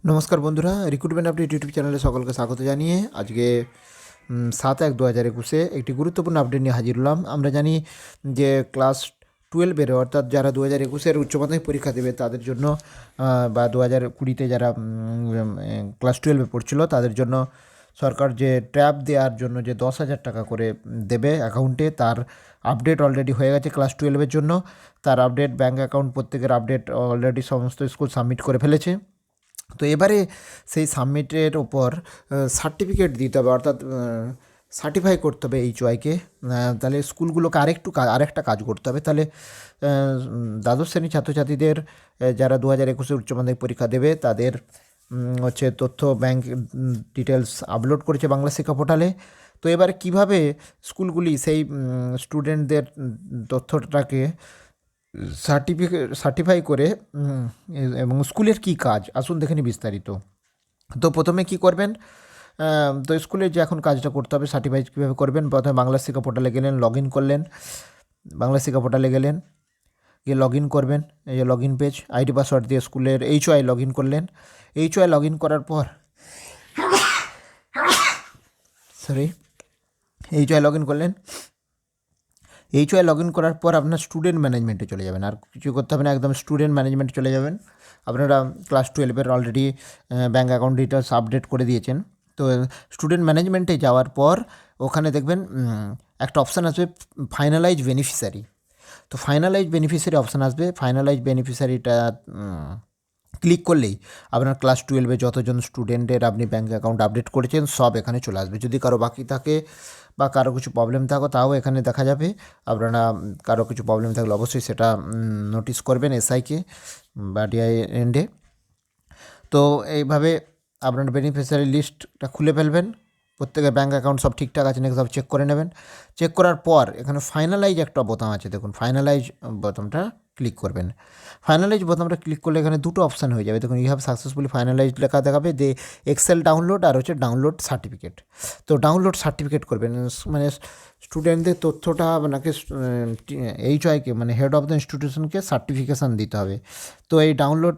নমস্কার বন্ধুরা, recruitment update YouTube চ্যানেলে সকলকে স্বাগত জানিয়ে আজকে 7/1/2021 একটি গুরুত্বপূর্ণ আপডেট নিয়ে হাজির হলাম। আমরা জানি যে ক্লাস 12-এর অর্থাৎ যারা 2021-এর উচ্চ মাধ্যমিক পরীক্ষা দেবে তাদের জন্য বা 2020-তে যারা ক্লাস 12-এ পড়ছিল তাদের জন্য সরকার যে ট্যাব দেওয়ার জন্য যে 10,000 টাকা করে দেবে অ্যাকাউন্টে, তার আপডেট অলরেডি হয়ে গেছে ক্লাস 12-এর জন্য। তার আপডেট ব্যাঙ্ক অ্যাকাউন্ট প্রত্যেকের আপডেট অলরেডি সমস্ত স্কুল সাবমিট করে ফেলেছে। তো এবারে সেই সাবমিটের ওপর সার্টিফিকেট দিতে হবে, অর্থাৎ সার্টিফাই করতে হবে HOIকে। তাহলে স্কুলগুলোকে আরেকটা কাজ করতে হবে। তাহলে দ্বাদশ শ্রেণীর ছাত্রছাত্রীদের যারা 2021-এ উচ্চ মাধ্যমিক পরীক্ষা দেবে তাদের হচ্ছে তথ্য ব্যাংক ডিটেলস আপলোড করেছে বাংলা শিক্ষা পোর্টালে। তো এবারে কীভাবে স্কুলগুলি সেই স্টুডেন্টদের তথ্যটাকে সার্টিফাই করে এবং স্কুলের কী কাজ আসুন দেখে নিই বিস্তারিত। তো প্রথমে কি করবেন, তো স্কুলের যে এখন কাজটা করতে হবে সার্টিফাই কীভাবে করবেন, প্রথমে বাংলা শিক্ষা পোর্টালে গেলেন, লগ ইন করলেন, বাংলা শিক্ষা পোর্টালে গেলেন, গিয়ে লগ ইন করবেন। এই যে log in page, ID password দিয়ে স্কুলের HOI লগ ইন করলেন। HOI লগ ইন করার পর HOI লগ ইন করলেন। HOI লগ ইন করার পর আপনার স্টুডেন্ট ম্যানেজমেন্টে চলে যাবেন, আর কিছু করতে হবে না, একদম স্টুডেন্ট ম্যানেজমেন্টে চলে যাবেন। আপনারা ক্লাস 12-এর already bank account details update করে দিয়েছেন। তো স্টুডেন্ট ম্যানেজমেন্টে যাওয়ার পর ওখানে দেখবেন একটা অপশান আসবে ফাইনালাইজ বেনিফিশিয়ারি। তো ফাইনালাইজ বেনিফিশিয়ারি অপশান আসবে। ফাইনালাইজ বেনিফিশিয়ারিটা ক্লিক করলেই আপনার ক্লাস 12-এ যতজন স্টুডেন্টের আপনি ব্যাঙ্ক অ্যাকাউন্ট আপডেট করেছেন সব এখানে চলে আসবে। যদি কারো বাকি থাকে বা কারো কিছু প্রবলেম থাকো তাও এখানে দেখা যাবে। আপনারা কারো কিছু প্রবলেম থাকলে অবশ্যই সেটা নোটিস করবেন SIকে বা DI এন্ডে। তো এইভাবে আপনার বেনিফিশিয়ারি লিস্টটা খুলে ফেলবেন। প্রত্যেকের ব্যাঙ্ক অ্যাকাউন্ট সব ঠিকঠাক আছে নাকি সব চেক করে নেবেন। চেক করার পর এখানে ফাইনালাইজ একটা বোতাম আছে, দেখুন ফাইনালাইজ বোতামটা ক্লিক করবেন। ফাইনালাইজ বোতামটা ক্লিক করলে এখানে দুটো অপশান হয়ে যাবে। দেখুন ইউ হ্যাভ সাকসেসফুলি ফাইনালাইজ লেখা দেখাবে, যে এক্সেল ডাউনলোড আর হচ্ছে ডাউনলোড সার্টিফিকেট। তো ডাউনলোড সার্টিফিকেট করবেন, মানে স্টুডেন্টদের তথ্যটা আপনাকে HOIকে মানে হেড অফ দ্য ইনস্টিটিউশনকে সার্টিফিকেশান দিতে হবে। তো এই ডাউনলোড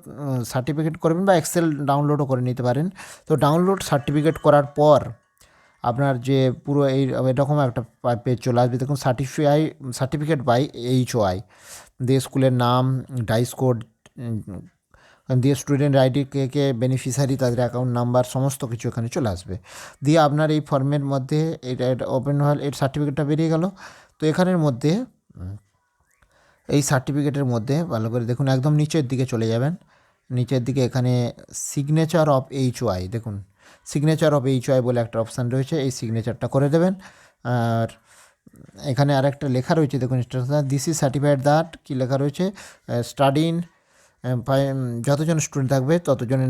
সার্টিফিকেট করবেন বা এক্সেল ডাউনলোডও করে নিতে পারেন। তো ডাউনলোড সার্টিফিকেট করার পর আপনার যে পুরো এরকম একটা পেজ চলে আসবে। দেখুন সার্টিফিকেট বাই HOI দিয়ে স্কুলের নাম, ডাইস কোড দিয়ে স্টুডেন্ট আইডি, কে কে বেনিফিশিয়ারি, তাদের অ্যাকাউন্ট নাম্বার, সমস্ত কিছু এখানে চলে আসবে। দিয়ে আপনার এই ফর্মের মধ্যে এটা ওপেন হল, এর সার্টিফিকেটটা বেরিয়ে গেল। তো এখানের মধ্যে এই সার্টিফিকেটের মধ্যে ভালো করে দেখুন, একদম নিচের দিকে চলে যাবেন। নিচের দিকে এখানে সিগনেচার অফ HOI, দেখুন সিগনেচার অফ HOI বলে একটা অপশান রয়েছে, এই সিগনেচারটা করে দেবেন। আর এখানে আরেকটা লেখা রয়েছে, দেখুন দিস ইজ সার্টিফাইড দ্যাট, কী লেখা রয়েছে, স্টাডি ইন, যতজন স্টুডেন্ট থাকবে ততজন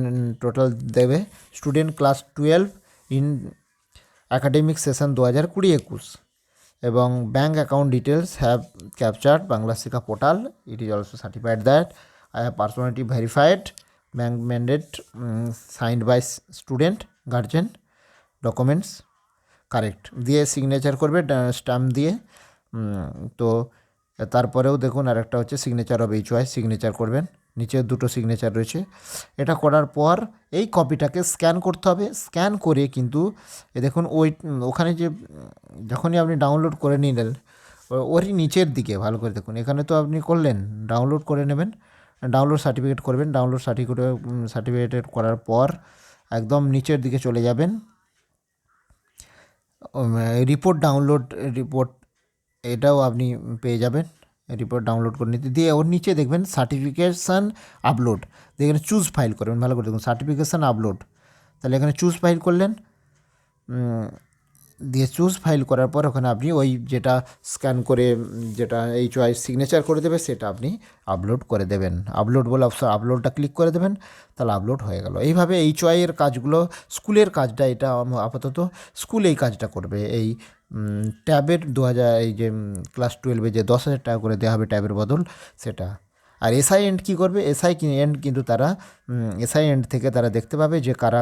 টোটাল দেবে, student class 12 in academic session 2020-21 এবং bank account details have captured Bangla Shiksha portal, it is also certified that I have personality verified bank mandate signed by student guardian, documents correct দিয়ে signature করবে stamp দিয়ে। তো তারপরেও দেখুন আরেকটা হচ্ছে সিগনেচার অফ HOI, সিগনেচার করবেন, নিচে দুটো সিগনেচার রয়েছে। এটা করার পর এই কপিটাকে স্ক্যান করতে হবে। স্ক্যান করে কিন্তু দেখুন ওখানে যে যখনই আপনি ডাউনলোড করে নিলেন ওরই নিচের দিকে ভালো করে দেখুন, এখানে তো আপনি করলেন ডাউনলোড করে নেবেন, ডাউনলোড সার্টিফিকেট করবেন। ডাউনলোড সার্টিফিকেট করার পর একদম নিচের দিকে চলে যাবেন, রিপোর্ট ডাউনলোড রিপোর্ট, এটাও আপনি পেয়ে যাবেন। রিপোর্ট ডাউনলোড করে নিতে দিয়ে ওর নিচে দেখবেন সার্টিফিকেশান আপলোড, এখানে চুজ ফাইল করবেন, ভালো করে দেখুন সার্টিফিকেশান আপলোড। তাহলে এখানে চুজ ফাইল করলেন, দিয়ে চুজ ফাইল করার পর ওখানে আপনি ওই যেটা স্ক্যান করে যেটা HOI সিগনেচার করে দেবে সেটা আপনি আপলোড করে দেবেন। আপলোড বলে অপশন, আপলোডটা ক্লিক করে দেবেন, তাহলে আপলোড হয়ে গেল। এইভাবে HOI এর কাজগুলো, স্কুলের কাজটা এটা আপাতত স্কুল এই কাজটা করবে। এই ট্যাবের এই যে ক্লাস 12-এ যে 10,000 টাকা করে দেওয়া হবে ট্যাবের বদল সেটা। আর SI এন্ড কী করবে, SI এন্ড কিন্তু তারা SI এন্ড থেকে তারা দেখতে পাবে যে কারা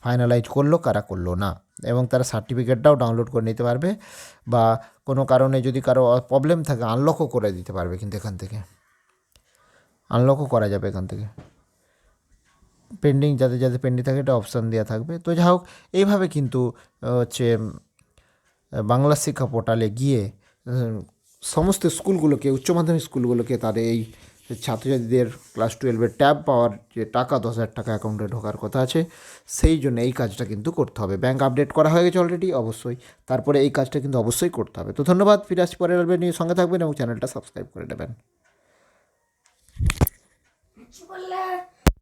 ফাইনালাইজ করলো কারা করলো না, এবং তারা সার্টিফিকেটটাও ডাউনলোড করে নিতে পারবে, বা কোনো কারণে যদি কারো প্রবলেম থাকে আনলকও করে দিতে পারবে, কিন্তু এখান থেকে আনলকও করা যাবে এখান থেকে। পেন্ডিং যাদের যাদের পেন্ডিং থাকে এটা অপশান দেওয়া থাকবে। তো যাই হোক, এইভাবে কিন্তু হচ্ছে বাংলা শিক্ষা পোর্টালে গিয়ে সমস্ত স্কুলগুলোকে, উচ্চ মাধ্যমিক স্কুলগুলোকে তাদের এই ছাত্রছাত্রীদের ক্লাস 12-এর ট্যাব পাওয়ার যে টাকা 10,000 টাকা অ্যাকাউন্টে ঢোকার কথা আছে, সেই জন্য এই কাজটা কিন্তু করতে হবে। ব্যাংক আপডেট করা হয়ে গেছে অলরেডি, অবশ্যই তারপরে এই কাজটা কিন্তু অবশ্যই করতে হবে। তো ধন্যবাদ, ফিরে আসছি পরের নিয়ে, সঙ্গে থাকবেন এবং চ্যানেলটা সাবস্ক্রাইব করে দেবেন।